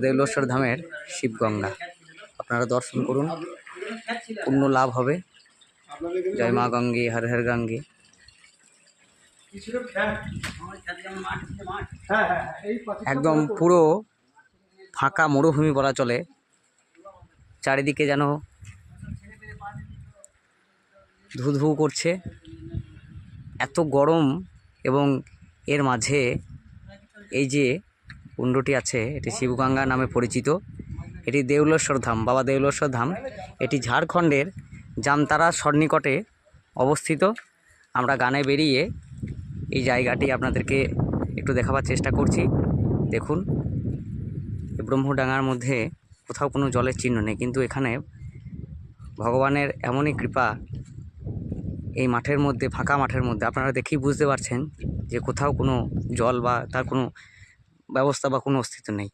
দেউলেশ্বর ধামের শিবগঙ্গা আপনারা দর্শন করুন, পূর্ণ লাভ হবে। জয় মা গঙ্গে, হর হর গঙ্গে। একদম পুরো ফাঁকা মরুভূমি বলা চলে, চারিদিকে যেন ধু ধু করছে, এত গরম। এবং এর মাঝে এই যে কুণ্ডটি আছে এটি শিবগঙ্গা নামে পরিচিত। এটি দেউলেশ্বর ধাম, বাবা দেউলেশ্বর ধাম। এটি ঝাড়খণ্ডের জামতারা সন্নিকটে অবস্থিত। আমরা গানে বেরিয়ে এই জায়গাটি আপনাদেরকে একটু দেখাবার চেষ্টা করছি। দেখুন, ব্রহ্মডাঙ্গার মধ্যে কোথাও কোনো জলের চিহ্ন নেই, কিন্তু এখানে ভগবানের এমনই কৃপা। এই মাঠের মধ্যে, ফাঁকা মাঠের মধ্যে আপনারা দেখেই বুঝতে পারছেন যে কোথাও কোনো জল বা তার কোনো ব্যবস্থা বা কোনো অস্তিত্ব নেই।